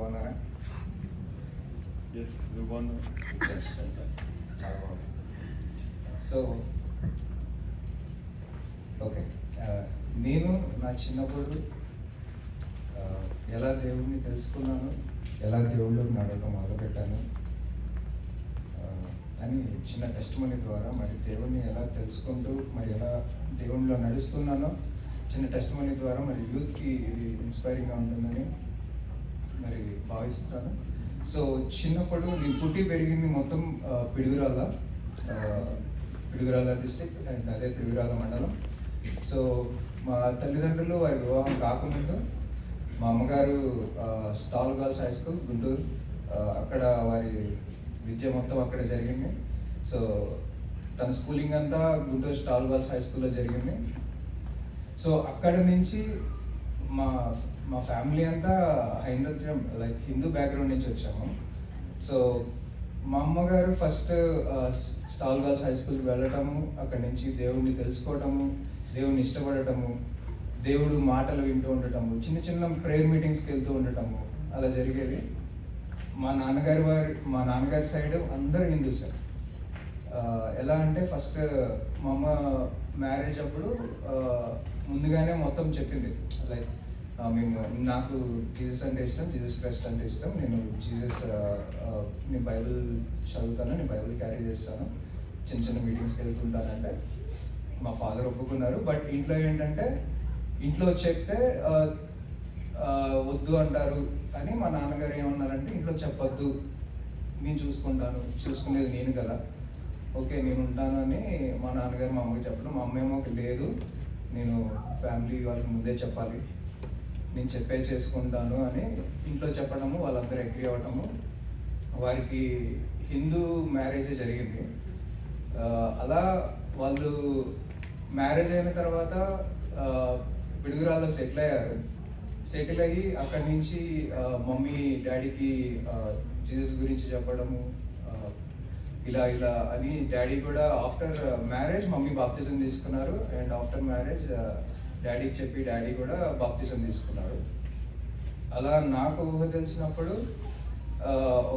బాగున్నారా? నువ్వు బాగున్నావు? చాలా బాగుంది. సో ఓకే, నేను నా చిన్నప్పుడు ఎలా దేవుడిని తెలుసుకున్నాను, ఎలా దేవుళ్ళకి నడవడం మొదలుపెట్టాను అని చిన్న టెస్ట్ మనీ ద్వారా మరి దేవుడిని ఎలా తెలుసుకుంటూ మరి ఎలా దేవుడిలో నడుస్తున్నానో చిన్న టెస్ట్ మనీ ద్వారా మరి యూత్కి ఇది ఇన్స్పైరింగ్గా ఉంటుందని మరి భావిస్తున్నాను. సో చిన్నప్పుడు నేను పుట్టి పెరిగింది మొత్తం పిడుగురాళ్ళ డిస్టిక్ అండ్ అదే పిడుగురాళ్ళ మండలం. సో మా తల్లిదండ్రులు వారి వివాహం కాకముందు మా అమ్మగారు stall girls high school Guntur, అక్కడ వారి విద్య మొత్తం అక్కడే జరిగింది. సో తన స్కూలింగ్ అంతా గుంటూరు స్టాల్ గర్ల్స్ హై స్కూల్లో జరిగింది. సో అక్కడ నుంచి మా ఫ్యామిలీ అంతా హైందత్యం లైక్ హిందూ బ్యాక్గ్రౌండ్ నుంచి వచ్చాము. సో మా అమ్మగారు ఫస్ట్ స్టాల్ గర్ల్స్ హై స్కూల్కి వెళ్ళటము, అక్కడి నుంచి దేవుడిని తెలుసుకోవటము, దేవుడిని ఇష్టపడటము, దేవుడు మాటలు వింటూ ఉండటము, చిన్న చిన్న ప్రేయర్ మీటింగ్స్కి వెళ్తూ ఉండటము అలా జరిగేది. మా నాన్నగారి సైడ్ అందరు హిందూస్. ఎలా అంటే ఫస్ట్ మా అమ్మ మ్యారేజ్ అప్పుడు ముందుగానే మొత్తం చెప్పింది, లైక్ నాకు జీసస్ అంటే ఇష్టం, జీసస్ క్రైస్ట్ అంటే ఇష్టం, నేను బైబిల్ చదువుతాను, నేను బైబిల్ క్యారీ చేస్తాను, చిన్న చిన్న మీటింగ్స్కి వెళ్తుంటానంటే మా ఫాదర్ ఒప్పుకున్నారు. బట్ ఇంట్లో ఏంటంటే ఇంట్లో చెప్తే వద్దు అంటారు అని మా నాన్నగారు ఏమన్నారంటే ఇంట్లో చెప్పొద్దు, నేను చూసుకునేది నేను కదా, ఓకే నేను ఉంటాను అని మా నాన్నగారు మా అమ్మకి చెప్పడం. మా అమ్మ ఏమో లేదు, నేను ఫ్యామిలీ వాళ్ళకి ముందే చెప్పాలి, నేను చేసుకుంటాను అని ఇంట్లో చెప్పడము, వాళ్ళందరూ అగ్రీ అవ్వటము. వారికి హిందూ మ్యారేజే జరిగింది. అలా వాళ్ళు మ్యారేజ్ అయిన తర్వాత పిడుగురాల్లో సెటిల్ అయ్యి అక్కడి నుంచి మమ్మీ డాడీకి జీసస్ గురించి చెప్పడము, ఇలా అని డాడీ కూడా ఆఫ్టర్ మ్యారేజ్ మమ్మీ బాప్తిజం తీసుకున్నారు అండ్ ఆఫ్టర్ మ్యారేజ్ డాడీకి చెప్పి డాడీ కూడా బాప్తిజం తీసుకున్నారు. అలా నాకు ఊహ తెలిసినప్పుడు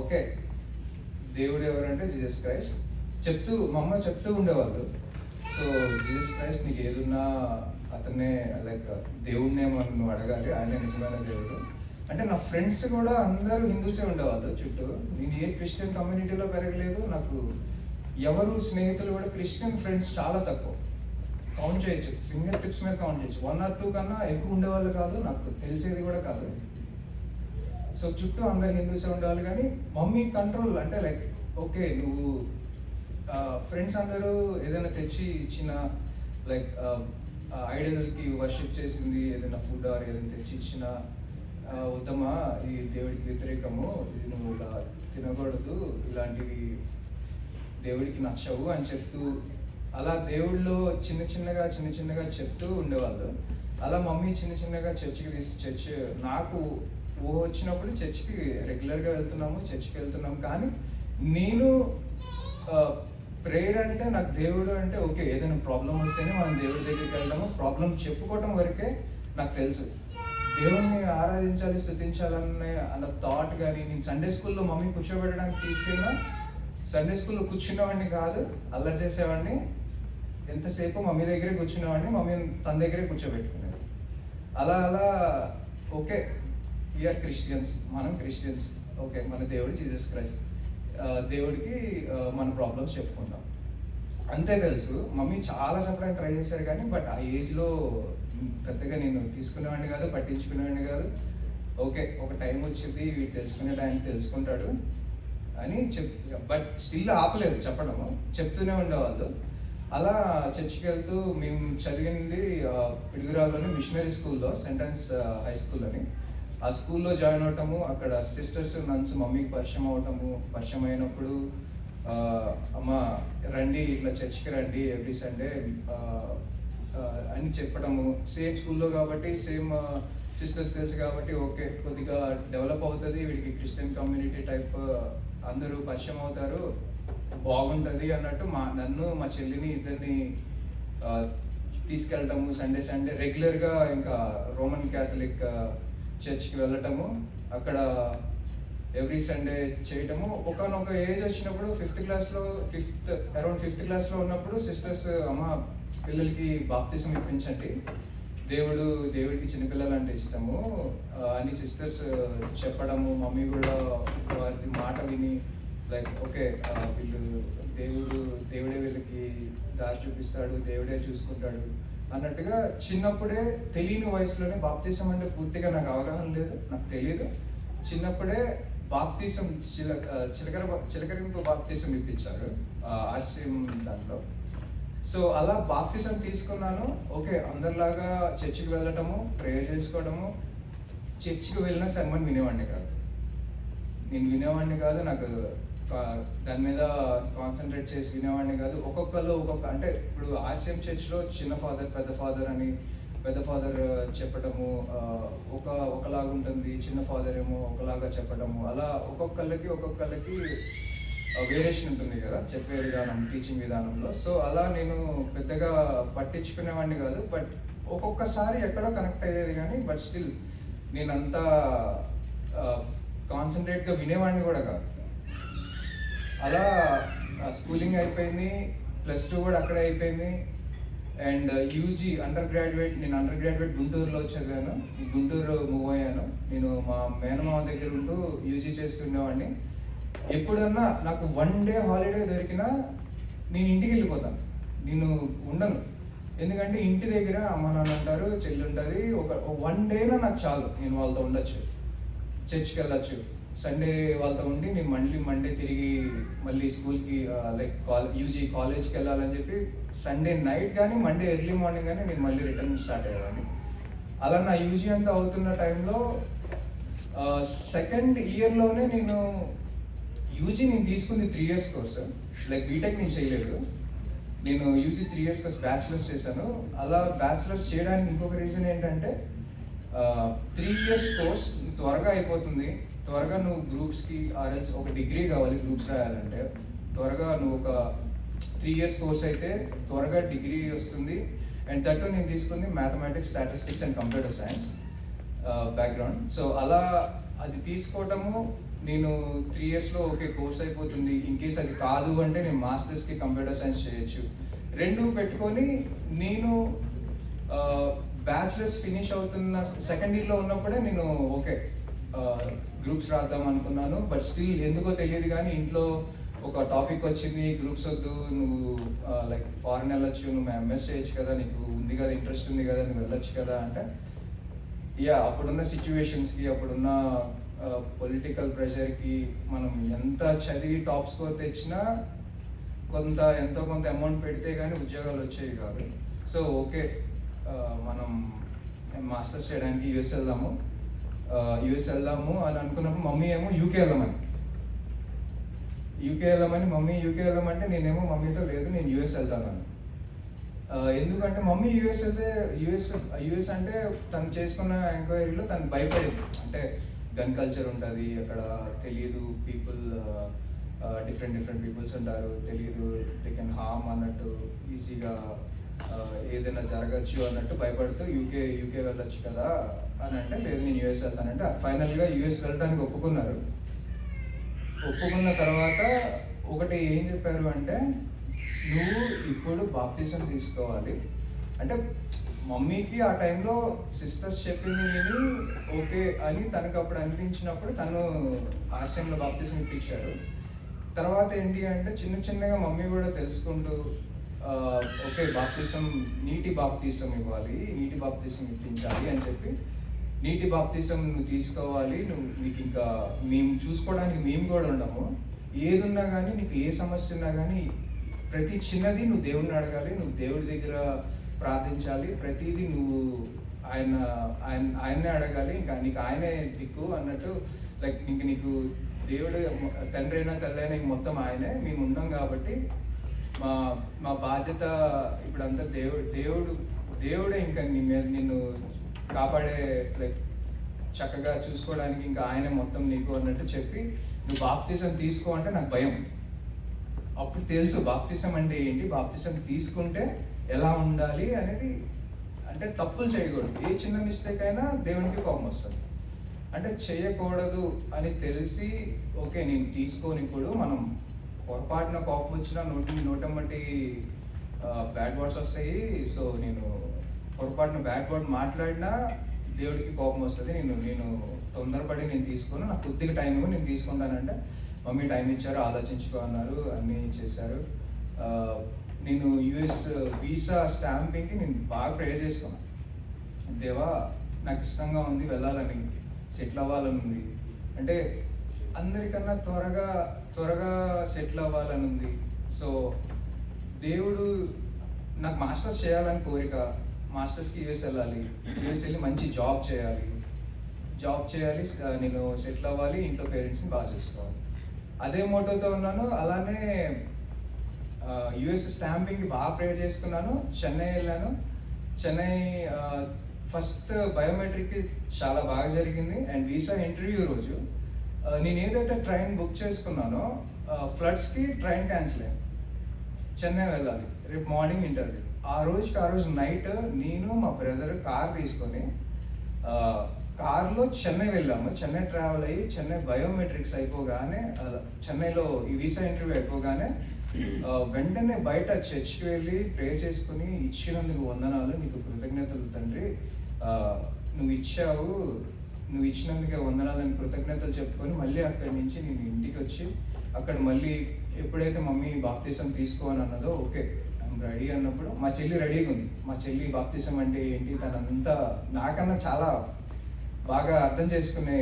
ఓకే దేవుడు ఎవరంటే జీసస్ క్రైస్ట్ మా అమ్మ చెప్తూ ఉండేవాళ్ళు. సో జీసస్ క్రైస్ట్ నీకు ఏదున్నా అతనే లైక్ దేవుడినే నువ్వు అడగాలి, ఆయన నిజమైన దేవుడు అంటే. నా ఫ్రెండ్స్ కూడా అందరూ హిందూసే ఉండేవాళ్ళు చుట్టూ. నేను ఏ క్రిస్టియన్ కమ్యూనిటీలో పెరగలేదు. నాకు ఎవరు స్నేహితులు కూడా క్రిస్టియన్ ఫ్రెండ్స్ చాలా తక్కువ, కౌంట్ చేయొచ్చు, ఫింగర్ టిప్స్ మీద కౌంట్ చేయొచ్చు. 1 or 2 కన్నా ఎక్కువ ఉండేవాళ్ళు కాదు, నాకు తెలిసేది కూడా కాదు. సో చుట్టూ అందరు హిందూసే ఉండేవాళ్ళు. కానీ మమ్మీ కంట్రోల్ అంటే లైక్ ఓకే నువ్వు ఫ్రెండ్స్ అందరూ ఏదైనా తెచ్చి ఇచ్చిన లైక్ ఐడల్కి వర్షిప్ చేసింది ఏదైనా ఫుడ్ ఆర్ ఏదైనా తెచ్చి ఇచ్చిన ఉత్తమా ఈ దేవుడికి వ్యతిరేకము, ఇది నువ్వు ఇలా తినకూడదు, ఇలాంటివి దేవుడికి నచ్చవు అని చెప్తూ అలా దేవుళ్ళు చిన్న చిన్నగా చెప్తూ ఉండేవాళ్ళు. అలా మమ్మీ చిన్న చిన్నగా చర్చ్ నాకు వచ్చినప్పుడు చర్చ్కి రెగ్యులర్గా చర్చ్కి వెళ్తున్నాము. కానీ నేను ప్రేయర్ అంటే నాకు దేవుడు అంటే ఓకే ఏదైనా ప్రాబ్లం వస్తేనే మనం దేవుడి దగ్గరికి వెళ్ళడము, ప్రాబ్లం చెప్పుకోవటం వరకే నాకు తెలుసు. దేవుడిని ఆరాధించాలి, స్తుతించాలన్న థాట్ కానీ నేను సండే స్కూల్లో మమ్మీ కూర్చోబెట్టడానికి తీసుకెళ్ళినా సండే స్కూల్లో కూర్చునేవాడిని కాదు, అల్లరి చేసేవాడిని. ఎంతసేపు మమ్మీ దగ్గరే కూర్చునేవాడిని, మమ్మీ తన దగ్గరే కూర్చోబెట్టుకునేది. అలా ఓకే వీఆర్ క్రిస్టియన్స్, మనం క్రిస్టియన్స్, ఓకే మన దేవుడు జీసస్ క్రైస్ట్, దేవుడికి మన ప్రాబ్లమ్స్ చెప్పుకుంటాం అంతే తెలుసు. మమ్మీ చాలా చెప్పడానికి ట్రై చేశారు కానీ బట్ ఆ ఏజ్లో పెద్దగా నేను తీసుకునేవాడిని కాదు, పట్టించుకునేవాడిని కాదు. ఓకే ఒక టైం వచ్చింది వీడు తెలుసుకునే టైం తెలుసుకుంటాడు అని బట్ స్టిల్ ఆపలేదు చెప్పడము, చెప్తూనే ఉండేవాళ్ళు. అలా చర్చికి వెళ్తూ మేము చదివింది పిడుగురాల్లోని మిషనరీ స్కూల్లో, సెంటెన్స్ హై స్కూల్ అని. ఆ స్కూల్లో జాయిన్ అవటము, అక్కడ సిస్టర్స్ నన్స్ మమ్మీకి పరిచయం అయినప్పుడు అమ్మ రండి ఇట్లా చర్చ్కి రండి ఎవ్రీ సండే అని చెప్పడము. సేమ్ స్కూల్లో కాబట్టి సేమ్ సిస్టర్స్ తెలుసు కాబట్టి ఓకే కొద్దిగా డెవలప్ అవుతుంది, వీడికి క్రిస్టియన్ కమ్యూనిటీ టైప్ అందరూ పరిచయం అవుతారు, బాగుంటుంది అన్నట్టు నన్ను మా చెల్లిని ఇద్దరిని తీసుకెళ్ళటము. సండే రెగ్యులర్గా ఇంకా రోమన్ క్యాథలిక్ చర్చ్కి వెళ్ళటము, అక్కడ ఎవ్రీ సండే చేయటము. ఒకనొక ఏజ్ వచ్చినప్పుడు అరౌండ్ ఫిఫ్త్ క్లాస్లో ఉన్నప్పుడు సిస్టర్స్ అమ్మ పిల్లలకి బాప్తిజం ఇప్పించండి, దేవుడికి చిన్నపిల్లలు అంటే ఇష్టము అని సిస్టర్స్ చెప్పడము. మమ్మీ కూడా వారి మాట విని లైక్ ఓకే వీళ్ళు దేవుడే వీళ్ళకి దారి చూపిస్తాడు, దేవుడే చూసుకుంటాడు అన్నట్టుగా చిన్నప్పుడే తెలియని వయసులోనే బాప్తిజం అంటే పూర్తిగా నాకు అవగాహన లేదు, నాకు తెలియదు. చిన్నప్పుడే బాప్తిజం చిలకరింపు బాప్తిజం ఇప్పించారు ఆర్సిఎం దాంట్లో. సో అలా బాప్తిజం తీసుకున్నాను. ఓకే, అందరిలాగా చర్చికి వెళ్ళటము, ప్రేయర్ చేసుకోవడము. చర్చికి వెళ్ళిన సర్మన్ వినేవాడిని కాదు, నాకు దాని మీద కాన్సన్ట్రేట్ చేసి వినేవాడిని కాదు. ఒక్కొక్కరు అంటే ఇప్పుడు ఆర్సిఎం చర్చ్లో చిన్న ఫాదర్ పెద్ద ఫాదర్ చెప్పడము ఒకలాగా ఉంటుంది, చిన్న ఫాదర్ ఏమో ఒకలాగా చెప్పడము. అలా ఒక్కొక్కరికి వేరియేషన్ ఉంటుంది కదా చెప్పే విధానం, టీచింగ్ విధానంలో. సో అలా నేను పెద్దగా పట్టించుకునేవాడిని కాదు. బట్ ఒక్కొక్కసారి ఎక్కడో కనెక్ట్ అయ్యేది కానీ బట్ స్టిల్ నేనంతా కాన్సన్ట్రేట్గా వినేవాడిని కూడా కాదు. అలా స్కూలింగ్ అయిపోయింది, +2 కూడా అక్కడే అయిపోయింది. అండ్ యూజీ అండర్ గ్రాడ్యుయేట్ గుంటూరులో చదివాను. ఈ గుంటూరు మూవ్ అయ్యాను. నేను మా మేనమామ దగ్గర ఉంటూ యూజీ చేస్తుండేవాడిని. ఎప్పుడన్నా నాకు 1 డే హాలిడే దొరికినా నేను ఇంటికి వెళ్ళిపోతాను, నేను ఉండను. ఎందుకంటే ఇంటి దగ్గర అమ్మ నాన్న ఉంటారు, చెల్లి ఉంటుంది. ఒక 1 డేనా నాకు చాలు, నేను వాళ్ళతో ఉండొచ్చు, చర్చ్కి వెళ్ళచ్చు. సండే వాళ్ళతో ఉండి నేను మండే తిరిగి మళ్ళీ స్కూల్కి లైక్ యూజీ కాలేజ్కి వెళ్ళాలని చెప్పి సండే నైట్ కానీ మండే ఎర్లీ మార్నింగ్ కానీ నేను మళ్ళీ రిటర్న్ స్టార్ట్ అయ్యేవాడిని. అలా నా యూజీ అంతా అవుతున్న టైంలో సెకండ్ ఇయర్లోనే నేను తీసుకుంది 3 years కోర్స్, లైక్ బీటెక్ నేను చేయలేదు. నేను యూజీ 3 years కోర్స్ బ్యాచిలర్స్ చేశాను. అలా బ్యాచిలర్స్ చేయడానికి ఇంకొక రీజన్ ఏంటంటే 3 years కోర్స్ త్వరగా అయిపోతుంది, త్వరగా నువ్వు గ్రూప్స్కి ఆర్ఎల్స్ ఒక డిగ్రీ కావాలి గ్రూప్స్ రాయాలంటే, త్వరగా నువ్వు ఒక 3 years కోర్స్ అయితే త్వరగా డిగ్రీ వస్తుంది. అండ్ దట్టు నేను తీసుకుంది mathematics, statistics and computer science background. So అలా అది తీసుకోవటము, నేను 3 yearsలో ఓకే కోర్స్ అయిపోతుంది. ఇన్ కేస్ అది కాదు అంటే నేను మాస్టర్స్కి కంప్యూటర్ సైన్స్ చేయొచ్చు. 2 పెట్టుకొని నేను బ్యాచిలర్స్ ఫినిష్ అవుతున్న సెకండ్ ఇయర్లో ఉన్నప్పుడే నేను ఓకే గ్రూప్స్ రాద్దాం అనుకున్నాను. బట్ స్టిల్ ఎందుకో తెలియదు కానీ ఇంట్లో ఒక టాపిక్ వచ్చింది, గ్రూప్స్ వద్దు, నువ్వు లైక్ ఫారెన్ వెళ్ళొచ్చు, నువ్వు ఎంఎస్ చేయొచ్చు కదా, నీకు ఉంది కదా, ఇంట్రెస్ట్ ఉంది కదా, నువ్వు వెళ్ళొచ్చు కదా అంటే అప్పుడున్న సిచ్యువేషన్స్కి, అప్పుడున్న పొలిటికల్ ప్రెషర్కి మనం ఎంత చదివి టాప్ స్కోర్ తెచ్చినా ఎంతో కొంత అమౌంట్ పెడితే కానీ ఉద్యోగాలు వచ్చేవి కాదు. సో ఓకే మనం మాస్టర్స్ చేయడానికి యూఎస్ వెళ్దాము అని అనుకున్నప్పుడు మమ్మీ ఏమో యూకే వెళ్ళమని మమ్మీ యూకే వెళ్ళమంటే నేనేమో మమ్మీతో లేదు నేను యూఎస్ వెళ్తాను. ఎందుకంటే మమ్మీ యూఎస్ అంటే తను చేసుకున్న ఎంక్వైరీలో తను భయపడేది. అంటే గన్ కల్చర్ ఉంటుంది అక్కడ, తెలియదు, పీపుల్ డిఫరెంట్ పీపుల్స్ ఉంటారు, తెలియదు, దే కెన్ హార్మ్ అన్నట్టు, ఈజీగా ఏదైనా జరగచ్చు అన్నట్టు భయపడుతూ యూకే వెళ్ళొచ్చు కదా అని అంటే లేదు నేను యూఎస్ వెళ్తానంటే ఫైనల్గా యూఎస్ వెళ్ళడానికి ఒప్పుకున్నారు. ఒప్పుకున్న తర్వాత ఒకటి ఏం చెప్పారు అంటే నువ్వు ఇప్పుడు బాప్తిజం తీసుకోవాలి అంటే, మమ్మీకి ఆ టైంలో సిస్టర్స్ చెప్పింది విని ఓకే అని తనకు అప్పుడు అనిపించినప్పుడు తను ఆర్సిఎంలో బాప్తిజం ఇప్పించారు. తర్వాత ఏంటి అంటే చిన్నగా మమ్మీ కూడా తెలుసుకుంటూ ఓకే బాప్తిజం, నీటి బాప్తిజం ఇవ్వాలి, నీటి బాప్తిజం ఇప్పించాలి అని చెప్పి నీటి బాప్తిజం నువ్వు తీసుకోవాలి, నీకు ఇంకా మేము చూసుకోవడానికి మేము కూడా ఉండము, ఏది ఉన్నా కానీ నీకు ఏ సమస్య ఉన్నా కానీ ప్రతి చిన్నది నువ్వు దేవుడిని అడగాలి, నువ్వు దేవుడి దగ్గర ప్రార్థించాలి, ప్రతిదీ నువ్వు ఆయన్నే అడగాలి, ఇంకా నీకు ఆయనే దిక్కు అన్నట్టు. లైక్ నీకు దేవుడు తండ్రి అయినా తల్లి అయినా మొత్తం ఆయనే, మేము ఉన్నాం కాబట్టి మా బాధ్యత ఇప్పుడంతా దేవుడే ఇంకా నిన్ను కాపాడే లైక్ చక్కగా చూసుకోవడానికి ఇంకా ఆయనే మొత్తం నీకు అన్నట్టు చెప్పి నువ్వు బాప్తిజం తీసుకో అంటే నాకు భయం. అప్పుడు తెలుసు బాప్తిజం అంటే ఏంటి, బాప్తిజం తీసుకుంటే ఎలా ఉండాలి అనేది. అంటే తప్పులు చేయకూడదు, ఏ చిన్న మిస్టేక్ అయినా దేవునికి కోపం వస్తుంది. అంటే చేయకూడదు అని తెలిసి ఓకే నేను తీసుకొని ఇప్పుడు మనం పొరపాటున కోపం వచ్చినా నోటమ్మటి బ్యాడ్ వర్డ్స్ వస్తాయి. సో నేను పొరపాటున బ్యాడ్ వర్డ్ మాట్లాడినా దేవుడికి కోపం వస్తుంది. నేను తొందరపడి నేను తీసుకుని నాకు కొద్దిగా టైం నేను తీసుకుంటానంటే మమ్మీ టైం ఇచ్చారు, ఆలోచించుకో అన్నారు, అన్నీ చేశారు. నేను యుఎస్ వీసా స్టాంపింగ్కి నేను బాగా ప్రేయర్ చేసుకున్నాను. దేవా నాకు ఇష్టంగా ఉంది, వెళ్ళాలని, సెటిల్ అవ్వాలని ఉంది, అంటే అందరికన్నా త్వరగా సెటిల్ అవ్వాలని ఉంది. సో దేవుడు నాకు మాస్టర్స్ చేయాలని కోరిక, మాస్టర్స్కి యూఎస్ వెళ్ళాలి, యూఎస్ వెళ్ళి మంచి జాబ్ చేయాలి, నేను సెటిల్ అవ్వాలి, ఇంట్లో పేరెంట్స్ని బాగా చేసుకోవాలి, అదే మోటోతో ఉన్నాను. అలానే యుఎస్ స్టాంపింగ్కి బాగా ప్రేయర్ చేసుకున్నాను. చెన్నై వెళ్ళాను. చెన్నై ఫస్ట్ బయోమెట్రిక్కి చాలా బాగా జరిగింది. అండ్ వీసా ఇంటర్వ్యూ రోజు నేను ఏదైతే ట్రైన్ బుక్ చేసుకున్నానో ఫ్లడ్స్కి ట్రైన్ క్యాన్సిల్ అయింది. చెన్నై వెళ్ళాలి, రేపు మార్నింగ్ ఇంటర్వ్యూ. ఆ రోజు నైట్ నేను మా బ్రదర్ కార్ తీసుకొని కార్లో చెన్నై వెళ్ళాము. చెన్నై ట్రావెల్ అయ్యి చెన్నై బయోమెట్రిక్స్ అయిపోగానే, చెన్నైలో ఈ వీసా ఇంటర్వ్యూ అయిపోగానే వెంటనే బయట చర్చ్కి వెళ్ళి ప్రేయర్ చేసుకుని, ఇచ్చినందుకు వందనాలు, నీకు కృతజ్ఞతలు తండ్రి, నువ్వు ఇచ్చినందుకే వందనాలని కృతజ్ఞతలు చెప్పుకొని మళ్ళీ అక్కడి నుంచి నేను ఇంటికి వచ్చి అక్కడ మళ్ళీ ఎప్పుడైతే మమ్మీ బాప్తీసం తీసుకోని అన్నదో ఓకే ఐఎమ్ రెడీ అన్నప్పుడు మా చెల్లి రెడీగా ఉంది. మా చెల్లి బాప్తీసం అంటే ఏంటి తనంతా నాకన్నా చాలా బాగా అర్థం చేసుకునే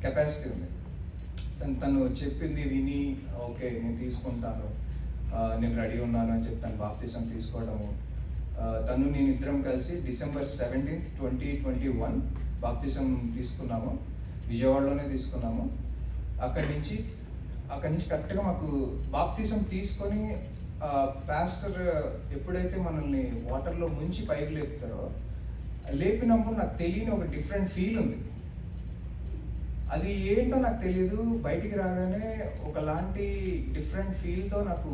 కెపాసిటీ ఉంది. తను చెప్పింది విని ఓకే నేను తీసుకుంటాను, నేను రెడీ ఉన్నాను అని చెప్పి తను బాప్తీసం తీసుకోవడము. నేను ఇద్దరం కలిసి December 17th, 2021 బాప్తీసం తీసుకున్నాము. విజయవాడలోనే తీసుకున్నాము. అక్కడి నుంచి కరెక్ట్గా మాకు బాప్తీసం తీసుకొని పాస్టర్ ఎప్పుడైతే మనల్ని వాటర్లో ముంచి పైకి లేపుతారో, లేపినప్పుడు నాకు తెలియని ఒక డిఫరెంట్ ఫీల్ ఉంది. అది ఏంటో నాకు తెలియదు. బయటికి రాగానే ఒకలాంటి డిఫరెంట్ ఫీల్తో నాకు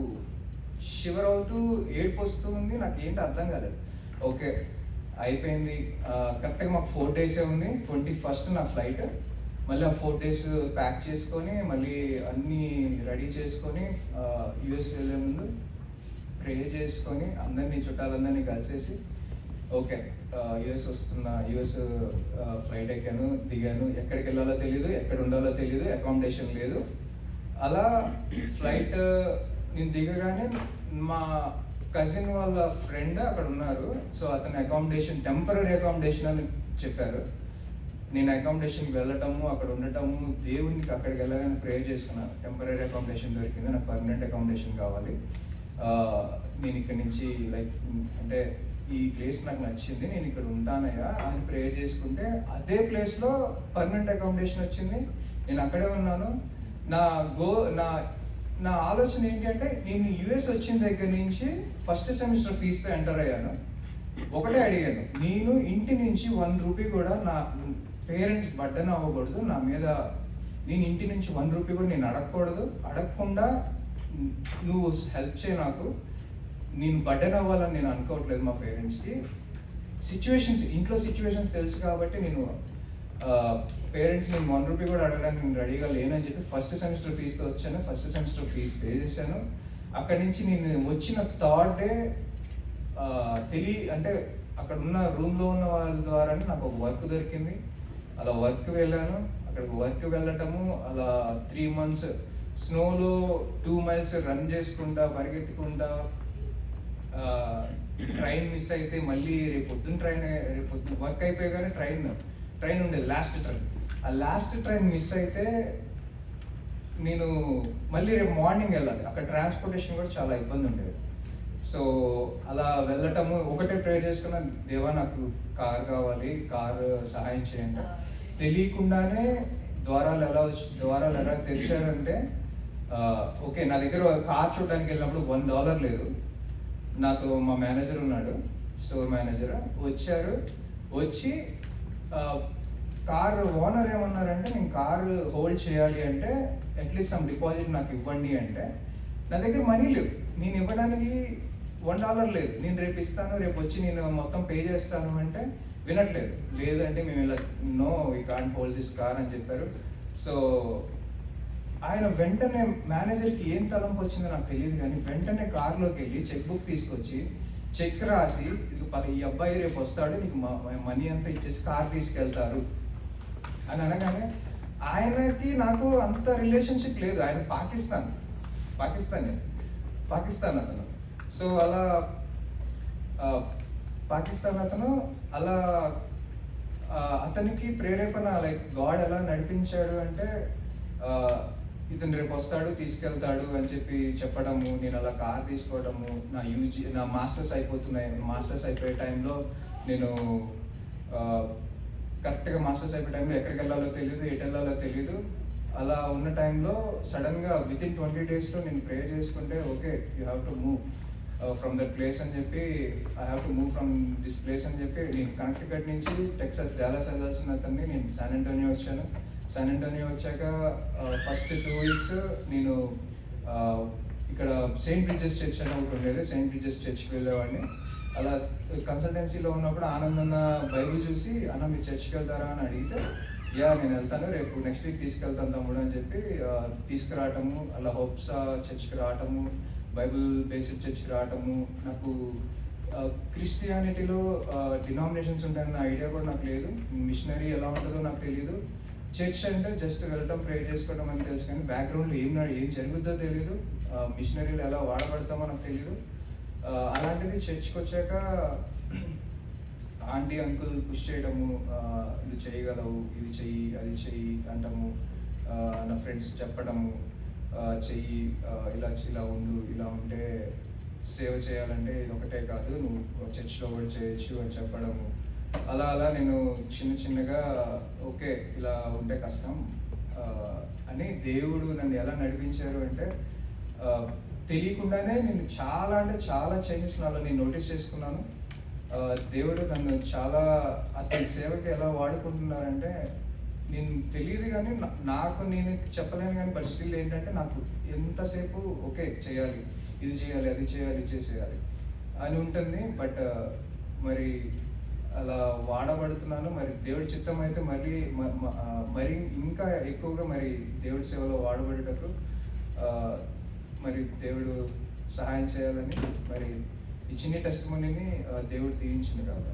షివర్ అవుతూ ఏడుపు వస్తూ ఉంది. నాకు ఏంటో అర్థం కాలేదు. ఓకే అయిపోయింది. కరెక్ట్గా మాకు 4 days ఉంది. 21st నా ఫ్లైట్. మళ్ళీ ఆ 4 days ప్యాక్ చేసుకొని మళ్ళీ అన్నీ రెడీ చేసుకొని యుఎస్ వెళ్ళే ముందు ప్రేయర్ చేసుకొని అందరినీ చుట్టాలందరినీ కలిసేసి ఓకే యుఎస్ ఫ్లైట్ ఎక్కాను, దిగాను. ఎక్కడికి వెళ్ళాలో తెలియదు, ఎక్కడ ఉండాలో తెలియదు, అకామిడేషన్ లేదు. అలా ఫ్లైట్ నేను దిగగానే మా కజిన్ వాళ్ళ ఫ్రెండ్ అక్కడ ఉన్నారు. సో అతని టెంపరీ అకామిడేషన్ అని చెప్పారు. నేను అకామిడేషన్కి వెళ్ళటము, అక్కడ ఉండటము, దేవునికి అక్కడికి వెళ్ళగానే ప్రేయర్ చేసుకున్నాను. టెంపరీ అకామిడేషన్ దొరికింది, నాకు పర్మనెంట్ అకామిడేషన్ కావాలి. నేను ఇక్కడ నుంచి అంటే ఈ ప్లేస్ నాకు నచ్చింది, నేను ఇక్కడ ఉంటానయ్యా అని ప్రేయర్ చేసుకుంటే అదే ప్లేస్లో పర్మనెంట్ అకామిడేషన్ వచ్చింది. నేను అక్కడే ఉన్నాను. నా ఆలోచన ఏంటి అంటే, నేను యుఎస్ వచ్చిన దగ్గర నుంచి ఫస్ట్ సెమిస్టర్ ఫీజుతో ఎంటర్ అయ్యాను. ఒకటే అడిగాను, నేను ఇంటి నుంచి 1 రూపీ కూడా నా పేరెంట్స్ బర్డెన్ అవ్వకూడదు నా మీద. నేను ఇంటి నుంచి 1 రూపీ కూడా నేను అడగకూడదు. అడగకుండా నువ్వు హెల్ప్ చేయి నాకు. నేను బర్డెన్ అవ్వాలని నేను అనుకోవట్లేదు మా పేరెంట్స్కి. ఇంట్లో సిచ్యువేషన్స్ తెలుసు కాబట్టి నేను పేరెంట్స్ నేను 1 రూపీ కూడా అడగడానికి నేను రెడీగా లేనని చెప్పి ఫస్ట్ సెమిస్టర్ ఫీజుతో వచ్చాను. ఫస్ట్ సెమిస్టర్ ఫీజు పే చేశాను. అక్కడి నుంచి నేను వచ్చిన 3rd day అంటే అక్కడ ఉన్న రూమ్లో ఉన్న వాళ్ళ ద్వారానే నాకు ఒక వర్క్ దొరికింది. అలా వర్క్ వెళ్ళాను. అక్కడికి వర్క్ వెళ్ళటము, అలా 3 months స్నోలో 2 miles రన్ చేసుకుంటా, పరిగెత్తుకుంటా, ట్రైన్ మిస్ అయితే మళ్ళీ రేపు పొద్దున్న వర్క్ అయిపోయాగానే ట్రైన్ ఉండేది, లాస్ట్ ట్రైన్ మిస్ అయితే నేను మళ్ళీ రేపు మార్నింగ్ వెళ్ళాలి. అక్కడ ట్రాన్స్పోర్టేషన్ కూడా చాలా ఇబ్బంది ఉండేది. సో అలా వెళ్ళటము ఒకటే ప్రేయర్ చేసుకున్నా, దేవా నాకు కార్ కావాలి, కారు సహాయం చేయండి. తెలియకుండానే ద్వారాలు ఎలా తెరిచారంటే ఓకే నా దగ్గర కార్ చూడడానికి వెళ్ళినప్పుడు $1 లేదు. నాతో మా మేనేజర్ ఉన్నాడు, స్టోర్ మేనేజర్. వచ్చి కార్ ఓనర్ ఏమన్నారంటే, నేను కారు హోల్డ్ చేయాలి అంటే అట్లీస్ట్ సమ్ డిపాజిట్ నాకు ఇవ్వండి అంటే, నా దగ్గర మనీ లేవు, నేను ఇవ్వడానికి $1 లేదు. నేను రేపు ఇస్తాను, రేపు వచ్చి నేను మొత్తం పే చేస్తాను అంటే వినట్లేదు. లేదంటే మేము ఇలా no we can't hold this car అని చెప్పారు. సో ఆయన వెంటనే మేనేజర్కి ఏం తలంపు వచ్చిందో నాకు తెలియదు, కానీ వెంటనే కార్లోకి వెళ్ళి చెక్ బుక్ తీసుకొచ్చి చెక్ రాసి ఈ అబ్బాయి రేపు వస్తాడు, నీకు మనీ అంతా ఇచ్చేసి కార్ తీసుకెళ్తారు అని అనగానే, ఆయనకి నాకు అంత రిలేషన్షిప్ లేదు. ఆయన పాకిస్తాన్ అతను. సో అలా పాకిస్తాన్ అతను అలా అతనికి ప్రేరేపణ లైక్ గాడ్ ఎలా నడిపించాడు అంటే, ఇతను రేపు వస్తాడు తీసుకెళ్తాడు అని చెప్పి చెప్పడము, నేను అలా కార్ తీసుకోవడము, నా మాస్టర్స్ అయిపోయే టైంలో నేను కరెక్ట్గా మాస్టర్స్ అయిపోయే టైంలో ఎక్కడికి వెళ్ళాలో తెలియదు, ఎటు వెళ్ళాలో తెలియదు. అలా ఉన్న టైంలో సడన్గా వితిన్ 20 daysలో నేను ప్రేయర్ చేసుకుంటే, okay you have to move from that place అని చెప్పి, I have to move from this place అని చెప్పి, నేను కనెక్టికట్ నుంచి టెక్సాస్ డాలస్ వెళ్ళాల్సిన అతన్ని నేను శాన్ అంటోనియో వచ్చాను. శాన్ అంటోనియో వచ్చాక ఫస్ట్ 2 weeks నేను ఇక్కడ సెయింట్ బ్రిడ్జెస్ చర్చ్ అని ఒకటి ఉండేది, సెయింట్ బ్రిడ్జెస్ చర్చ్కి వెళ్ళేవాడిని. అలా కన్సల్టెన్సీలో ఉన్నప్పుడు ఆనందన్న బైబిల్ చూసి, అన్న మీరు చర్చ్కి వెళ్తారా అని అడిగితే, యా నేను వెళ్తాను, రేపు నెక్స్ట్ వీక్ తీసుకెళ్తాను తమ్ముడు అని చెప్పి తీసుకురావటము, అలా హోప్స్ చర్చ్కి రావటము, బైబిల్ బేసిక్ చర్చ్కి రావటము. నాకు క్రిస్టియానిటీలో డినామినేషన్స్ ఉంటాయన్న ఐడియా కూడా నాకు లేదు, మిషనరీ ఎలా ఉంటుందో నాకు తెలియదు. చర్చ్ అంటే జస్ట్ వెళ్ళటం ప్రేయర్ చేసుకోవడం అని తెలుసు, కానీ బ్యాక్గ్రౌండ్లో ఏం జరుగుద్దో తెలియదు, మిషనరీలు ఎలా వాడబడతామో నాకు తెలియదు. అలాంటిది చర్చ్కి వచ్చాక ఆంటీ అంకుల్ పుష్ చేయడము, నువ్వు చేయగలవు, ఇది చెయ్యి అది చెయ్యి అంటాము, నా ఫ్రెండ్స్ చెప్పడము, చెయ్యి ఇలా ఉండు, ఇలా ఉంటే సేవ చేయాలంటే ఇది ఒకటే కాదు, నువ్వు చర్చ్లో కూడా చేయొచ్చు అని చెప్పడము. అలా నేను చిన్నగా ఓకే ఇలా ఉంటే కష్టం అని దేవుడు నన్ను ఎలా నడిపించారు అంటే, తెలియకుండానే నేను చాలా చేంజెస్ నాలో నేను నోటీస్ చేసుకున్నాను. దేవుడు నన్ను చాలా అతని సేవకి ఎలా వాడుకుంటున్నారంటే, నేను తెలియదు కానీ నేను చెప్పలేను, కానీ బట్ స్టిల్ ఏంటంటే నాకు ఎంతసేపు ఓకే చేయాలి, ఇది చేయాలి, అది చేయాలి, ఇది చేసేయాలి అని ఉంటుంది. బట్ మరి అలా వాడబడుతున్నాను. మరి దేవుడి చిత్తం అయితే మరి ఇంకా ఎక్కువగా మరి దేవుడి సేవలో వాడబడేటప్పుడు మరి దేవుడు సహాయం చేయాలని, మరి ఈ చిన్న టెస్టిమనీని దేవుడు దీవించింది కాదు.